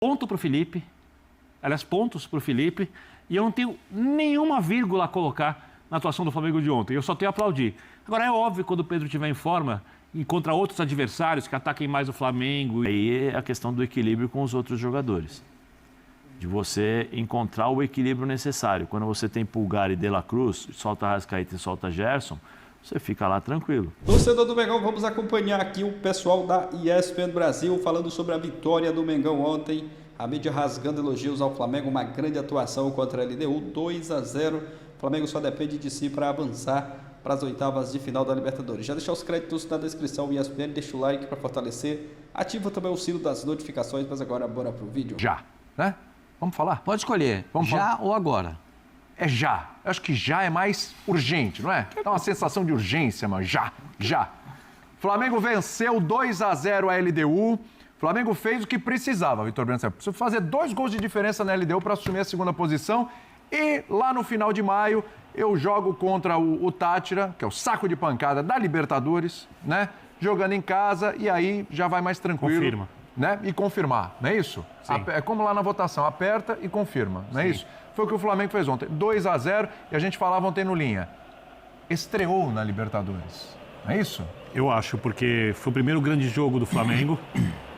Ponto para o Felipe, aliás, pontos para o Felipe, e eu não tenho nenhuma vírgula a colocar na atuação do Flamengo de ontem. Eu só tenho a aplaudir. Agora, é óbvio, quando o Pedro estiver em forma e contra outros adversários que ataquem mais o Flamengo. Aí é a questão do equilíbrio com os outros jogadores. De você encontrar o equilíbrio necessário. Quando você tem Pulgar e De La Cruz, solta Arrascaeta e solta Gerson, você fica lá tranquilo. Torcedor do Mengão, vamos acompanhar aqui o pessoal da ESPN Brasil falando sobre a vitória do Mengão ontem. A mídia rasgando elogios ao Flamengo, uma grande atuação contra a LDU, 2-0. O Flamengo só depende de si para avançar para as oitavas de final da Libertadores. Já deixar os créditos na descrição, ESPN, deixa o like para fortalecer. Ativa também o sino das notificações, mas agora bora pro vídeo. Já, né? Vamos falar? Pode escolher, Vamos já falar? ou agora. É já. Eu acho que já é mais urgente, não é? Dá uma sensação de urgência, mas já. Flamengo venceu 2-0 a LDU. Flamengo fez o que precisava, Vitor Breno. Precisa fazer 2 gols de diferença na LDU para assumir a segunda posição. E lá no final de maio, eu jogo contra o Táchira, que é o saco de pancada da Libertadores, né? Jogando em casa e aí já vai mais tranquilo. Confirma. Né? E confirmar, não é isso? Sim. É como lá na votação, aperta e confirma, não é isso? Foi o que o Flamengo fez ontem, 2-0, e a gente falava ontem no Linha. Estreou na Libertadores, não é isso? Eu acho, porque foi o primeiro grande jogo do Flamengo.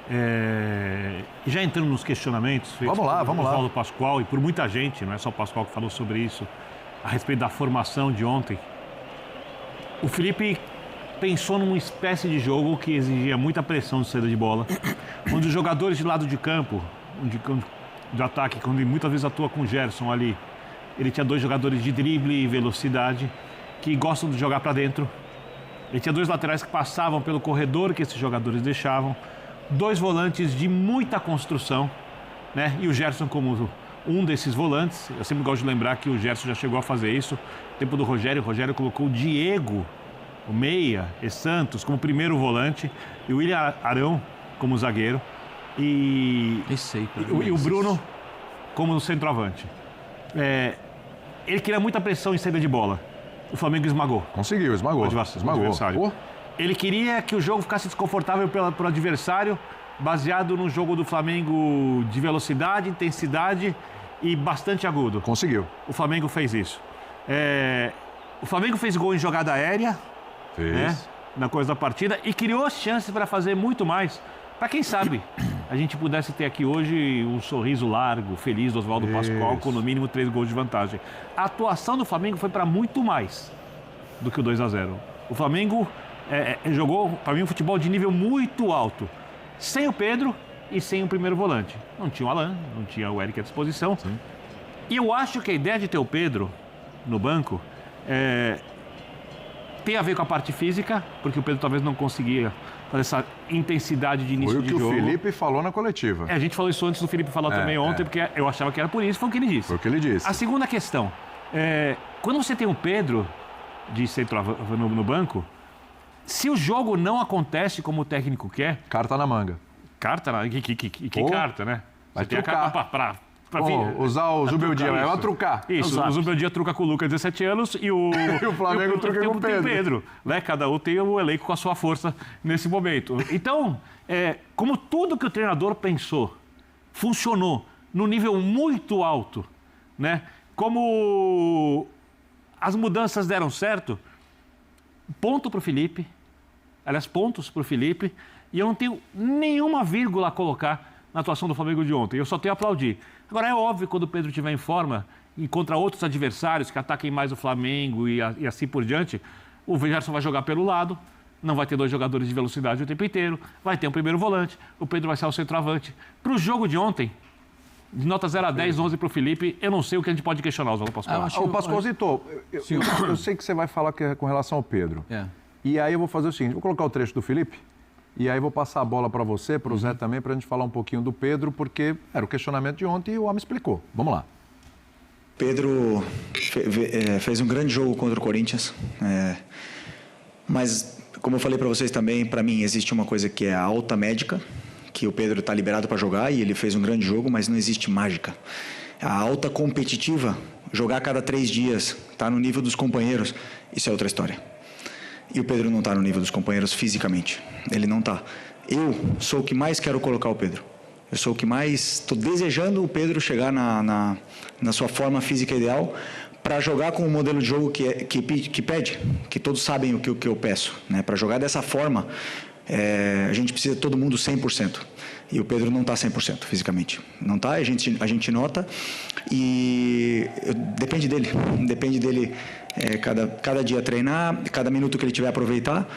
E já entrando nos questionamentos feitos Vamos lá. por Oswaldo Pascoal e por muita gente, não é só o Pascoal que falou sobre isso, a respeito da formação de ontem. O Felipe pensou numa espécie de jogo que exigia muita pressão de saída de bola, onde os jogadores de lado de campo, de ataque, quando muitas vezes atua com o Gerson ali, ele tinha 2 jogadores de drible e velocidade que gostam de jogar para dentro. Ele tinha 2 laterais que passavam pelo corredor que esses jogadores deixavam, 2 volantes de muita construção, né? E o Gerson como um desses volantes. Eu sempre gosto de lembrar que o Gerson já chegou a fazer isso no tempo do Rogério. O Rogério colocou o Diego, o meia, e Santos como primeiro volante, e o William Arão como zagueiro, e o Bruno como centroavante. Ele queria muita pressão em saída de bola. O Flamengo esmagou. Conseguiu, esmagou. O adversário. Ele queria que o jogo ficasse desconfortável para o adversário, baseado no jogo do Flamengo de velocidade, intensidade e bastante agudo. Conseguiu. O Flamengo fez isso. O Flamengo fez gol em jogada aérea, né, na coisa da partida, e criou chances para fazer muito mais. Para quem sabe, a gente pudesse ter aqui hoje um sorriso largo, feliz do Oswaldo Pascoal, com no mínimo 3 gols de vantagem. A atuação do Flamengo foi para muito mais do que o 2-0. O Flamengo jogou, para mim, um futebol de nível muito alto, sem o Pedro e sem o primeiro volante. Não tinha o Alan, não tinha o Eric à disposição. Sim. E eu acho que a ideia de ter o Pedro no banco tem a ver com a parte física, porque o Pedro talvez não conseguia fazer essa intensidade de início de jogo. Foi o que o Felipe falou na coletiva. A gente falou isso antes do Felipe falar também ontem, porque eu achava que era por isso, foi o que ele disse. Foi o que ele disse. A segunda questão, quando você tem o Pedro de centroavante no banco, se o jogo não acontece como o técnico quer... Carta na manga. Carta? Que carta, né? Vai você tem a trucar. carta para usar o Zubeldia, vai trucar. Isso, o Zubeldia truca com o Lucas, 17 anos, e o Flamengo truca com o Pedro. Né? Cada um tem o elenco com a sua força nesse momento. Então, como tudo que o treinador pensou funcionou no nível muito alto, né? Como as mudanças deram certo, ponto para o Felipe, aliás, pontos para o Felipe, e eu não tenho nenhuma vírgula a colocar na atuação do Flamengo de ontem. Eu só tenho a aplaudir. Agora, é óbvio, quando o Pedro estiver em forma e contra outros adversários que ataquem mais o Flamengo e assim por diante, o Gerson vai jogar pelo lado, não vai ter 2 jogadores de velocidade o tempo inteiro, vai ter um primeiro volante, o Pedro vai ser o centroavante. Para o jogo de ontem, de nota 0 a 10, 11 para o Felipe, eu não sei o que a gente pode questionar, Oswaldo Pascoal. O Pascoalzito, eu sei que você vai falar que é com relação ao Pedro. E aí eu vou fazer o seguinte, vou colocar o trecho do Felipe, e aí vou passar a bola para você, para o Zé também, para a gente falar um pouquinho do Pedro, porque era o questionamento de ontem e o homem explicou. Vamos lá. Pedro fez um grande jogo contra o Corinthians, mas como eu falei para vocês também, para mim existe uma coisa que é a alta médica, que o Pedro está liberado para jogar e ele fez um grande jogo, mas não existe mágica. A alta competitiva, jogar a cada 3 dias, tá no nível dos companheiros, isso é outra história. E o Pedro não está no nível dos companheiros fisicamente. Ele não está. Eu sou o que mais quero colocar o Pedro. Eu sou o que mais estou desejando o Pedro chegar na sua forma física ideal para jogar com o modelo de jogo que pede, que todos sabem o que eu peço, né? Para jogar dessa forma, a gente precisa de todo mundo 100%. E o Pedro não está 100% fisicamente. Não está, a gente nota. E depende dele cada dia treinar, cada minuto que ele tiver aproveitar,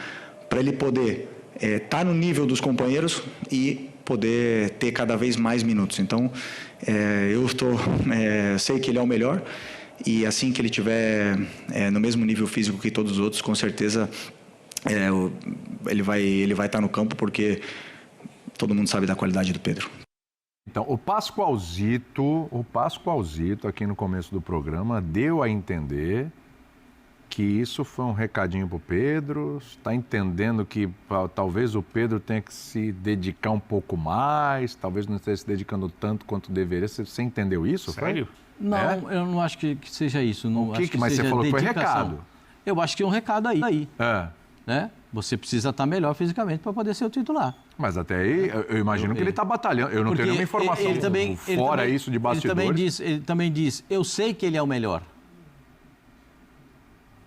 para ele poder estar no nível dos companheiros e poder ter cada vez mais minutos. Então, eu sei que ele é o melhor, e assim que ele tiver no mesmo nível físico que todos os outros, com certeza ele vai estar no campo, porque todo mundo sabe da qualidade do Pedro. Então, o Pascoalzito aqui no começo do programa deu a entender que isso foi um recadinho pro Pedro. Está entendendo que talvez o Pedro tenha que se dedicar um pouco mais, talvez não esteja se dedicando tanto quanto deveria. Você entendeu isso? Sério? Foi? Não, eu não acho que seja isso. Não, acho que mas seja você falou que foi dedicação. recado. Eu acho que é um recado aí. Né? Você precisa estar melhor fisicamente para poder ser o titular. Mas até aí, eu imagino que ele está batalhando. Eu não tenho nenhuma informação fora isso de bastidores. Ele também diz, eu sei que ele é o melhor.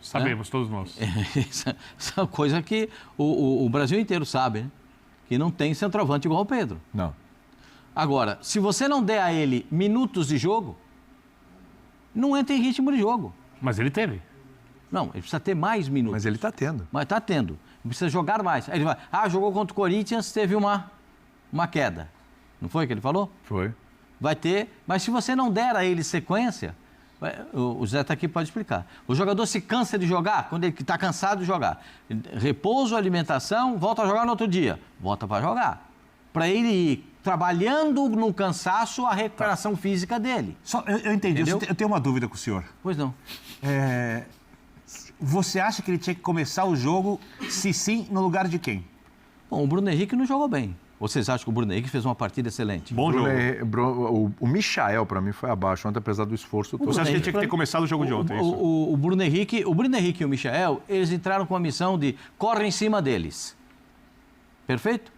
Sabemos, todos nós. Essa é uma coisa que o Brasil inteiro sabe, né? Que não tem centroavante igual o Pedro. Não. Agora, se você não der a ele minutos de jogo, não entra em ritmo de jogo. Mas ele teve. Não, ele precisa ter mais minutos. Mas ele está tendo. Mas está tendo. Ele precisa jogar mais. Aí ele vai, jogou contra o Corinthians, teve uma queda. Não foi o que ele falou? Foi. Vai ter, mas se você não der a ele sequência, o Zé está aqui, pode explicar. O jogador se cansa de jogar, quando ele está cansado de jogar. Repouso, alimentação, volta a jogar no outro dia. Volta para jogar. Para ele ir trabalhando no cansaço a recuperação física dele. Eu entendi. Entendeu? Eu tenho uma dúvida com o senhor. Pois não. Você acha que ele tinha que começar o jogo, se sim, no lugar de quem? Bom, o Bruno Henrique não jogou bem. Vocês acham que o Bruno Henrique fez uma partida excelente? Bom jogo. O Michael, para mim, foi abaixo ontem, apesar do esforço todo. Você acha que ele tinha que ter começado o jogo de ontem? O Bruno Henrique e o Michael, eles entraram com a missão de corre em cima deles. Perfeito?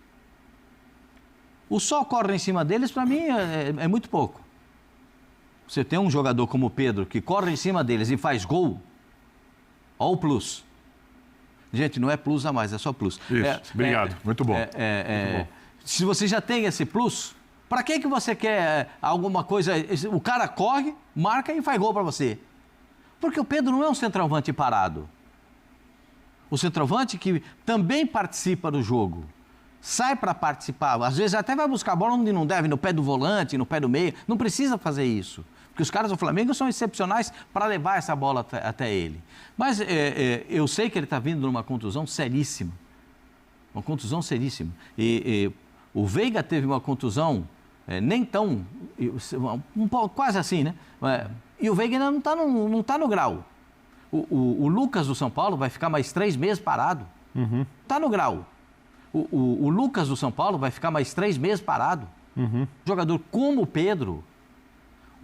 O só corre em cima deles, para mim, é muito pouco. Você tem um jogador como o Pedro, que corre em cima deles e faz gol, olha o plus. Gente, não é plus a mais, é só plus. Isso, obrigado. Muito bom. Muito bom. Se você já tem esse plus, para que você quer alguma coisa? O cara corre, marca e faz gol para você. Porque o Pedro não é um centroavante parado. O centroavante que também participa do jogo. Sai para participar. Às vezes até vai buscar a bola onde não deve, no pé do volante, no pé do meio. Não precisa fazer isso. Porque os caras do Flamengo são excepcionais para levar essa bola até ele. Mas eu sei que ele está vindo numa contusão seríssima. Uma contusão seríssima. O Veiga teve uma contusão nem tão... quase assim, né? E o Veiga ainda não tá no grau. O Lucas do São Paulo vai ficar mais 3 meses parado. Está no grau. O Lucas do São Paulo vai ficar mais 3 meses parado. Jogador como o Pedro...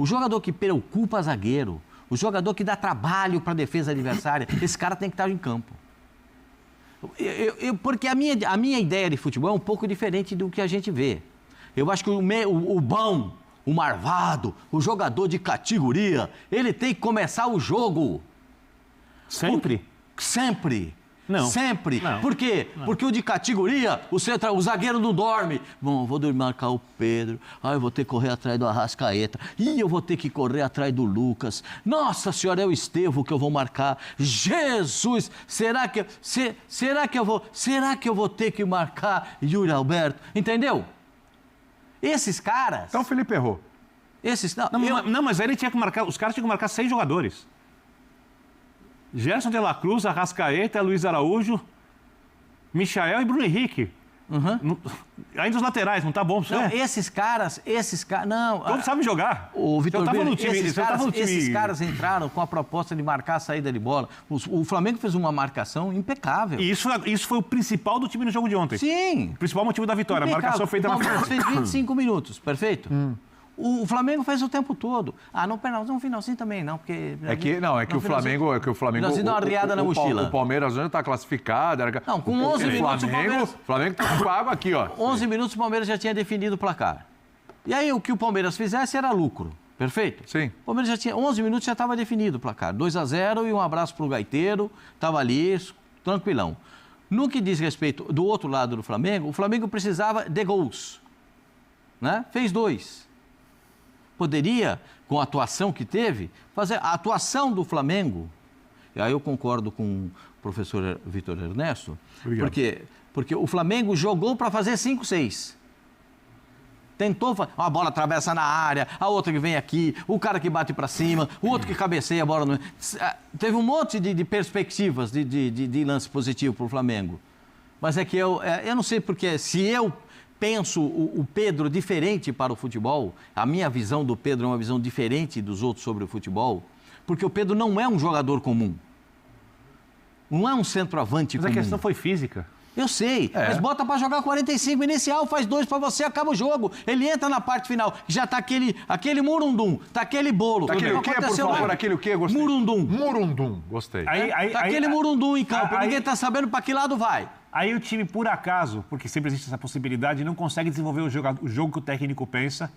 O jogador que preocupa zagueiro, o jogador que dá trabalho para a defesa adversária, esse cara tem que estar em campo. Porque a minha ideia de futebol é um pouco diferente do que a gente vê. Eu acho que o bom, o marvado, o jogador de categoria, ele tem que começar o jogo. Sempre? Sempre. Não. Sempre. Não. Por quê? Não. Porque o de categoria, o zagueiro não dorme. Bom, vou dormir marcar o Pedro. Eu vou ter que correr atrás do Arrascaeta. Eu vou ter que correr atrás do Lucas. Nossa Senhora, é o Estevão que eu vou marcar. Jesus! Será que eu vou ter que marcar Yuri Alberto? Entendeu? Esses caras... Então o Felipe errou. Não, mas aí ele tinha que marcar... Os caras tinham que marcar 6 jogadores. Gerson de la Cruz, Arrascaeta, Luiz Araújo, Michael e Bruno Henrique. Ainda os laterais, não tá bom? Não, esses caras... Não, todos sabem jogar. O Vitor Bino, esses time... caras entraram com a proposta de marcar a saída de bola. O Flamengo fez uma marcação impecável. E isso foi o principal do time no jogo de ontem. Sim. O principal motivo da vitória, impecável. A marcação feita na frente. Fez 25 minutos, perfeito? O Flamengo fez o tempo todo. No finalzinho também não, porque... o Flamengo... Nós deu uma riada na mochila. O Palmeiras já está classificado. Não, com 11 minutos o Palmeiras... O Flamengo está com água aqui, ó. 11 minutos o Palmeiras já tinha definido o placar. E aí o que o Palmeiras fizesse era lucro. Perfeito? Sim. O Palmeiras já tinha 11 minutos, já estava definido o placar. 2-0 e um abraço para o Gaiteiro. Estava ali, tranquilão. No que diz respeito do outro lado do Flamengo, o Flamengo precisava de gols. Né? Fez 2. Poderia, com a atuação que teve, fazer a atuação do Flamengo. E aí eu concordo com o professor Vitor Ernesto, porque o Flamengo jogou para fazer 5-6. Tentou, uma bola atravessa na área, a outra que vem aqui, o cara que bate para cima, o outro que cabeceia a bola. No... Teve um monte de perspectivas de lance positivo para o Flamengo. Mas é que eu não sei porque, se eu penso o Pedro diferente para o futebol, a minha visão do Pedro é uma visão diferente dos outros sobre o futebol, porque o Pedro não é um jogador comum. Não é um centroavante comum. Mas a questão foi física. Eu sei, mas bota para jogar 45 inicial, faz 2 para você, acaba o jogo. Ele entra na parte final, já tá aquele murundum, tá aquele bolo. Tá aquele o quê, por favor? Aquele o quê? Gostei. Murundum. Murundum, gostei. Tá aquele murundum em campo, ninguém tá sabendo para que lado vai. Aí o time, por acaso, porque sempre existe essa possibilidade, não consegue desenvolver o jogo que o técnico pensa,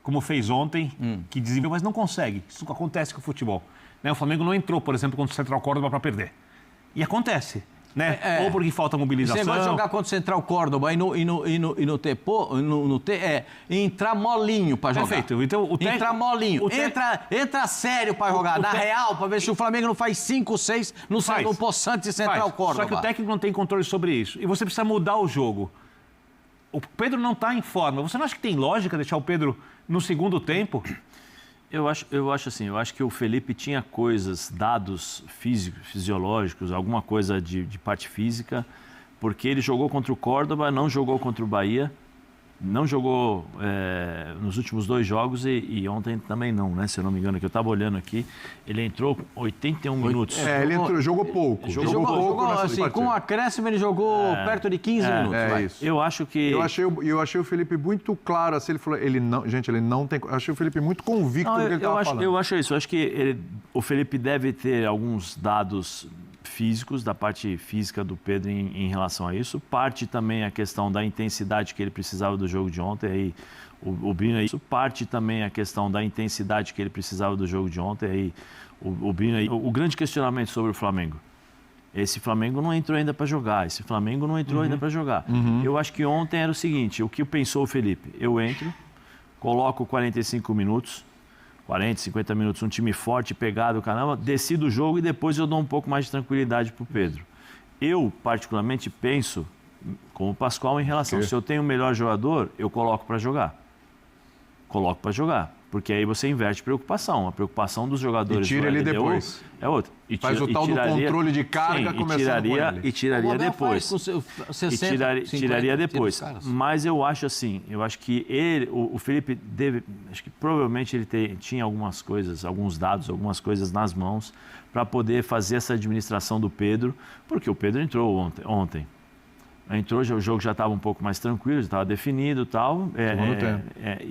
como fez ontem, que desenvolveu, mas não consegue. Isso acontece com o futebol. Né? O Flamengo não entrou, por exemplo, contra o Central Córdoba para perder. E acontece. Né? Ou porque falta mobilização. Você vai jogar contra o Central Córdoba e entrar molinho para jogar. Perfeito. Então, entrar molinho. Entra sério para jogar, na real, para ver se o Flamengo não faz 5, 6 no Poçante Central Córdoba. Só que o técnico não tem controle sobre isso. E você precisa mudar o jogo. O Pedro não está em forma. Você não acha que tem lógica deixar o Pedro no segundo tempo? Eu acho assim, eu acho que o Felipe tinha coisas, dados fisiológicos, alguma coisa de parte física, porque ele jogou contra o Córdoba, não jogou contra o Bahia, não jogou nos últimos 2 jogos e ontem também não, né? Se eu não me engano, que eu estava olhando aqui, ele entrou 81 minutos. Ele jogou pouco. Jogou pouco assim, com o acréscimo ele jogou perto de 15 minutos. Isso. Eu acho que... Eu achei o Felipe muito claro, assim, ele falou, ele não tem... Eu achei o Felipe muito convicto do que ele estava falando. Eu acho isso, eu acho que o Felipe deve ter alguns dados físicos, da parte física do Pedro em relação a isso. Parte também a questão da intensidade que ele precisava do jogo de ontem, aí o Bino... Isso parte também a questão da intensidade que ele precisava do jogo de ontem, aí o Bino... O grande questionamento sobre o Flamengo. Esse Flamengo não entrou ainda para jogar, esse Flamengo não entrou ainda para jogar. Eu acho que ontem era o seguinte, o que pensou o Felipe? Eu entro, coloco 45 minutos, 40, 50 minutos, um time forte, pegado, caramba, decido o jogo e depois eu dou um pouco mais de tranquilidade para o Pedro. Eu, particularmente, penso, como o Pascoal, em relação, se eu tenho o melhor jogador, eu coloco para jogar. Coloco para jogar, porque aí você inverte preocupação. A preocupação dos jogadores... E tira ele depois. É outra. Faz o tal do controle de carga, começando com ele. E tiraria depois. Tiraria depois. Mas eu acho assim, eu acho que o Felipe acho que provavelmente ele tinha algumas coisas, alguns dados, algumas coisas nas mãos para poder fazer essa administração do Pedro, porque o Pedro entrou ontem. Entrou, o jogo já estava um pouco mais tranquilo, já estava definido e tal.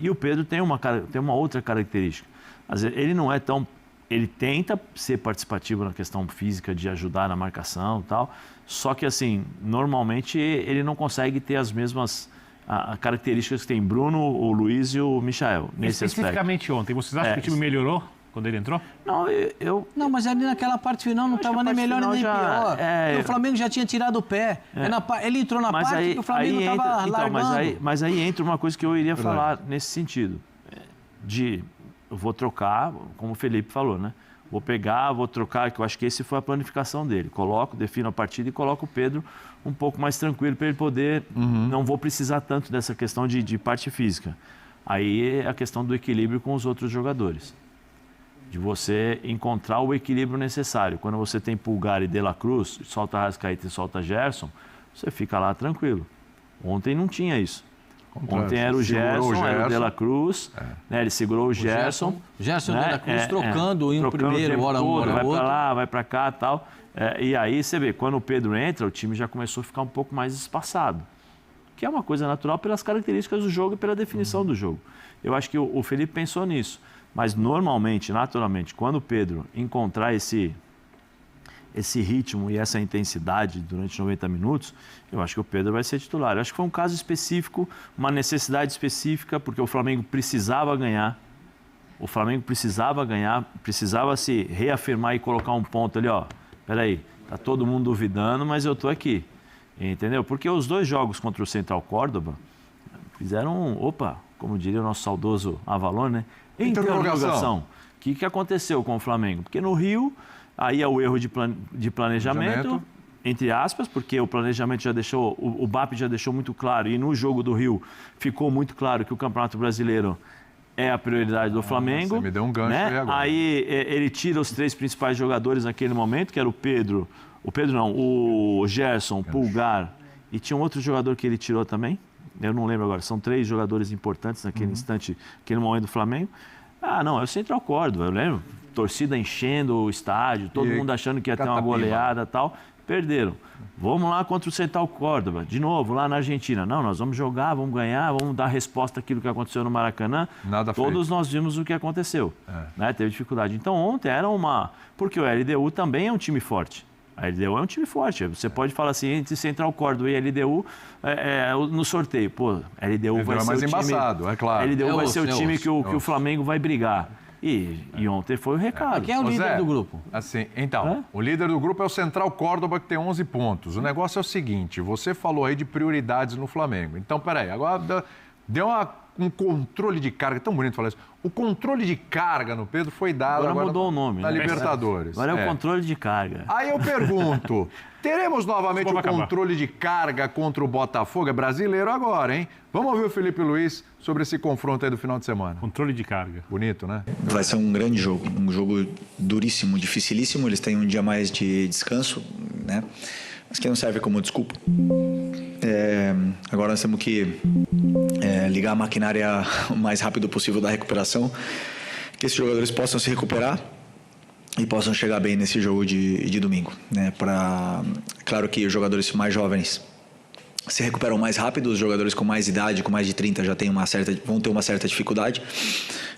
E o Pedro tem uma outra característica. Às vezes, ele não é tão... Ele tenta ser participativo na questão física, de ajudar na marcação e tal, só que, assim, normalmente ele não consegue ter as mesmas características que tem Bruno, o Luiz e o Michael, nesse aspecto. Especificamente ontem, vocês acham que o time melhorou quando ele entrou? Não, Não, mas ali naquela parte final não estava nem melhor nem pior. O Flamengo já tinha tirado o pé. Ele entrou na parte que o Flamengo estava largando. Mas aí entra uma coisa que eu iria falar nesse sentido. Eu vou trocar, como o Felipe falou, né? Vou trocar, que eu acho que esse foi a planificação dele. Defino a partida e coloco o Pedro um pouco mais tranquilo para ele poder... Não vou precisar tanto dessa questão de parte física. Aí é a questão do equilíbrio com os outros jogadores. De você encontrar o equilíbrio necessário. Quando você tem Pulgar e De La Cruz, solta Arrascaeta e solta Gerson, você fica lá tranquilo. Ontem não tinha isso. Ontem era o Gerson, era o De La Cruz, né? Ele segurou o Gerson. Gerson e o De La Cruz trocando no primeiro, hora um, hora vai outro. Vai para lá, vai para cá e tal. E aí você vê, quando o Pedro entra, o time já começou a ficar um pouco mais espaçado. Que é uma coisa natural pelas características do jogo e pela definição do jogo. Eu acho que o Felipe pensou nisso. Mas normalmente, naturalmente, quando o Pedro encontrar esse esse ritmo e essa intensidade durante 90 minutos, eu acho que o Pedro vai ser titular. Eu acho que foi um caso específico, uma necessidade específica, porque o Flamengo precisava ganhar. O Flamengo precisava ganhar, precisava se reafirmar e colocar um ponto ali, ó. Peraí, tá todo mundo duvidando, mas eu tô aqui. Entendeu? Porque os 2 jogos contra o Central Córdoba fizeram, como diria o nosso saudoso Avalon, né? Interrogação. O que aconteceu com o Flamengo? Porque no Rio, aí é o erro de planejamento, entre aspas, porque o planejamento já deixou, o BAP já deixou muito claro, e no jogo do Rio ficou muito claro que o Campeonato Brasileiro é a prioridade do Flamengo. Você me deu um gancho aí agora. Aí ele tira os 3 principais jogadores naquele momento, que era o Gerson, Pulgar, e tinha um outro jogador que ele tirou também, eu não lembro agora, são 3 jogadores importantes naquele instante, naquele momento do Flamengo. Não, é o Central Córdoba, eu lembro, torcida enchendo o estádio, todo mundo achando que ia ter uma goleada e tal, perderam. Vamos lá contra o Central Córdoba, de novo, lá na Argentina. Não, nós vamos jogar, vamos ganhar, vamos dar resposta àquilo que aconteceu no Maracanã. Todos nós vimos o que aconteceu, né? Teve dificuldade. Então ontem era porque o LDU também é um time forte. A LDU é um time forte. Você pode falar assim, entre Central Córdoba e LDU, no sorteio. Pô, LDU vai ser mais o time... embaçado, é claro. LDU vai ser o time que o Flamengo vai brigar. E ontem foi o recado. Quem é o líder do grupo? Assim, então, o líder do grupo é o Central Córdoba, que tem 11 pontos. O negócio é o seguinte, você falou aí de prioridades no Flamengo. Então, peraí, agora deu um controle de carga, tão bonito falar isso. O controle de carga no Pedro foi dado agora mudou o nome, na Libertadores. Agora é o controle de carga. Aí eu pergunto, teremos novamente o controle de carga contra o Botafogo? É brasileiro agora, hein? Vamos ouvir o Felipe Luiz sobre esse confronto aí do final de semana. Controle de carga. Bonito, né? Vai ser um grande jogo, um jogo duríssimo, dificilíssimo. Eles têm um dia mais de descanso, né? Mas que não serve como desculpa. Agora nós temos que ligar a maquinária o mais rápido possível da recuperação, que esses jogadores possam se recuperar e possam chegar bem nesse jogo de domingo, né? Claro que os jogadores mais jovens se recuperam mais rápido, os jogadores com mais idade, com mais de 30 já vão ter uma certa dificuldade,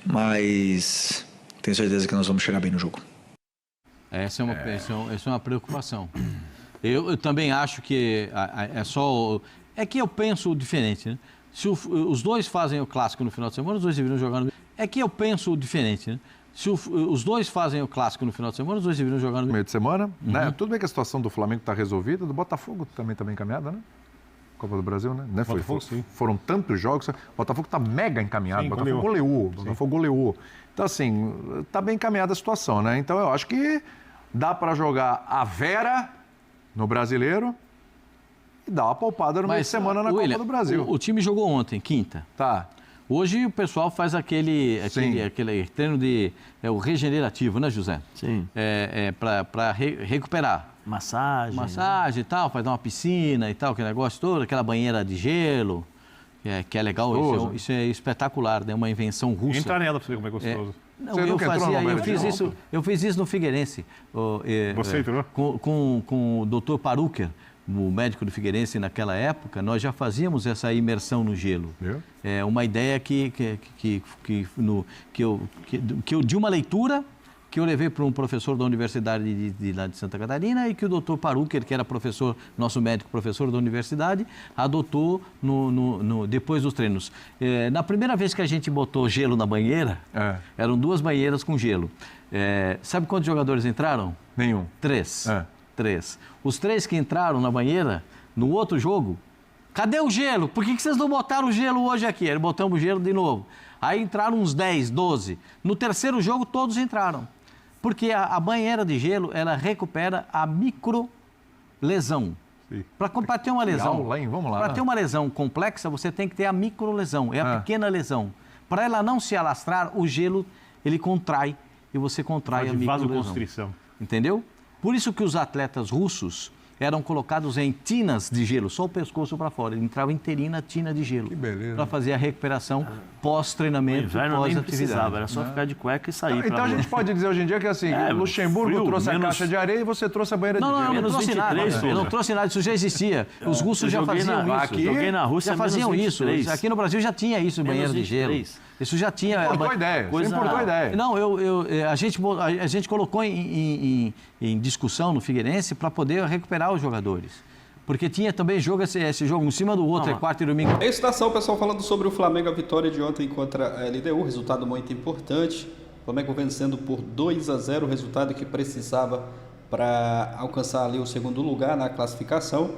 mas tenho certeza que nós vamos chegar bem no jogo. Essa é uma preocupação. Eu também acho que é que eu penso diferente, né? Se os 2 fazem o clássico no final de semana, os 2 deveriam jogar no... É que eu penso diferente, né? Se os 2 fazem o clássico no final de semana, os 2 deveriam jogar no... Meio de semana, né? Tudo bem que a situação do Flamengo está resolvida, do Botafogo também está bem encaminhada, né? Copa do Brasil, né? Foram tantos jogos, o Botafogo está mega encaminhado, o Botafogo goleou. Então, assim, está bem encaminhada a situação, né? Então, eu acho que dá para jogar a Vera no Brasileiro e dar uma poupada no meio de semana na Copa do Brasil. O time jogou ontem, quinta. Tá. Hoje o pessoal faz aquele treino o regenerativo, né, José? Sim. Para recuperar. Massagem e tal, faz dar uma piscina e tal, aquele negócio todo, aquela banheira de gelo, que é legal. Isso é espetacular, né? Uma invenção russa. Entra nela para você ver como é gostoso. Eu fiz isso no Figueirense. Você entrou? Com o Dr. Paruker, o médico do Figueirense naquela época, nós já fazíamos essa imersão no gelo. É uma ideia que eu de uma leitura que eu levei para um professor da Universidade lá de Santa Catarina e que o Dr. Paruker, que era professor, nosso médico professor da universidade, adotou depois dos treinos. Na primeira vez que a gente botou gelo na banheira, eram 2 banheiras com gelo. Sabe quantos jogadores entraram? Nenhum. 3. 3. Os 3 que entraram na banheira, no outro jogo, cadê o gelo? Por que vocês não botaram o gelo hoje aqui? Aí botamos o gelo de novo. Aí entraram uns 10, 12. No terceiro jogo, todos entraram. Porque a banheira de gelo, ela recupera a microlesão. Para ter uma lesão, para ter uma lesão complexa, você tem que ter a microlesão, é a pequena lesão. Para ela não se alastrar, o gelo, ele contrai e você contrai a microlesão. Vasoconstrição. Entendeu? Por isso que os atletas russos eram colocados em tinas de gelo, só o pescoço para fora. Ele entrava inteirinho na tina de gelo. Que beleza. Para fazer a recuperação pós-treinamento, pós-atividade. Era só ficar de cueca e sair. Então a gente pode dizer hoje em dia que assim, o Luxemburgo trouxe a caixa de areia e você trouxe a banheira de gelo. Não, eu não trouxe nada. Eu não trouxe nada, isso já existia. Os russos já faziam isso. Joguei na Rússia, já faziam isso. Aqui no Brasil já tinha isso, banheiro de gelo. Isso já tinha... Importou ideia, você importou ideia. Não, a gente colocou em discussão no Figueirense para poder recuperar os jogadores. Porque tinha também esse jogo um cima do outro, quarta e domingo. É isso, nação, pessoal, falando sobre o Flamengo, a vitória de ontem contra a LDU, resultado muito importante. O Flamengo vencendo por 2-0, o resultado que precisava para alcançar ali o segundo lugar na classificação.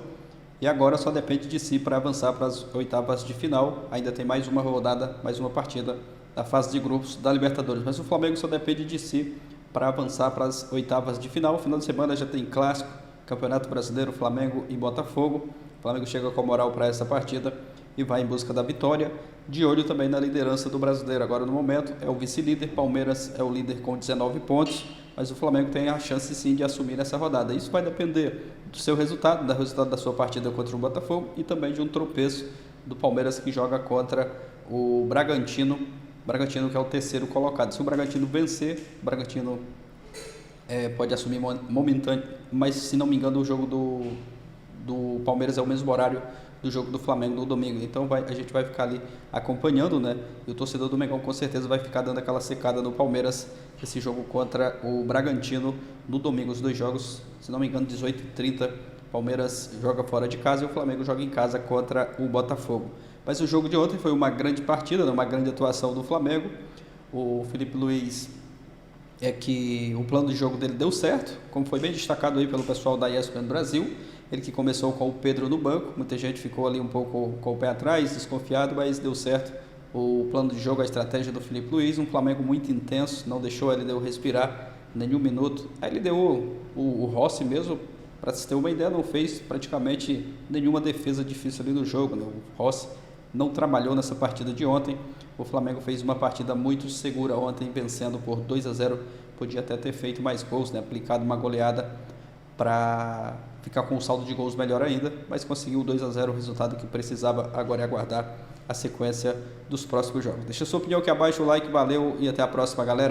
E agora só depende de si para avançar para as oitavas de final. Ainda tem mais uma rodada, mais uma partida da fase de grupos da Libertadores. Mas o Flamengo só depende de si para avançar para as oitavas de final. Final de semana já tem clássico, Campeonato Brasileiro, Flamengo e Botafogo. O Flamengo chega com moral para essa partida e vai em busca da vitória. De olho também na liderança do Brasileiro. Agora no momento é o vice-líder, Palmeiras é o líder com 19 pontos. Mas o Flamengo tem a chance sim de assumir nessa rodada. Isso vai depender do seu resultado, do resultado da sua partida contra o Botafogo e também de um tropeço do Palmeiras que joga contra o Bragantino. Bragantino que é o terceiro colocado. Se o Bragantino vencer, o Bragantino pode assumir momentâneo, mas se não me engano o jogo do Palmeiras é o mesmo horário do jogo do Flamengo no domingo, então a gente vai ficar ali acompanhando, né? E o torcedor do Mengão com certeza vai ficar dando aquela secada no Palmeiras, esse jogo contra o Bragantino no domingo, os dois jogos, se não me engano, 18h30, Palmeiras joga fora de casa e o Flamengo joga em casa contra o Botafogo. Mas o jogo de ontem foi uma grande partida, uma grande atuação do Flamengo. O Felipe Luiz que o plano de jogo dele deu certo, como foi bem destacado aí pelo pessoal da ESPN Brasil. Ele que começou com o Pedro no banco, muita gente ficou ali um pouco com o pé atrás, desconfiado, mas deu certo o plano de jogo, a estratégia do Felipe Luiz. Um Flamengo muito intenso, não deixou a LDU respirar nenhum minuto. A LDU, o Rossi mesmo, para se ter uma ideia, não fez praticamente nenhuma defesa difícil ali no jogo, né? O Rossi não trabalhou nessa partida de ontem. O Flamengo fez uma partida muito segura ontem, vencendo por 2-0. Podia até ter feito mais gols, né? Aplicado uma goleada para ficar com um saldo de gols melhor ainda, mas conseguiu 2-0, o resultado que precisava. Agora é aguardar a sequência dos próximos jogos. Deixa a sua opinião aqui abaixo, o like, valeu e até a próxima, galera.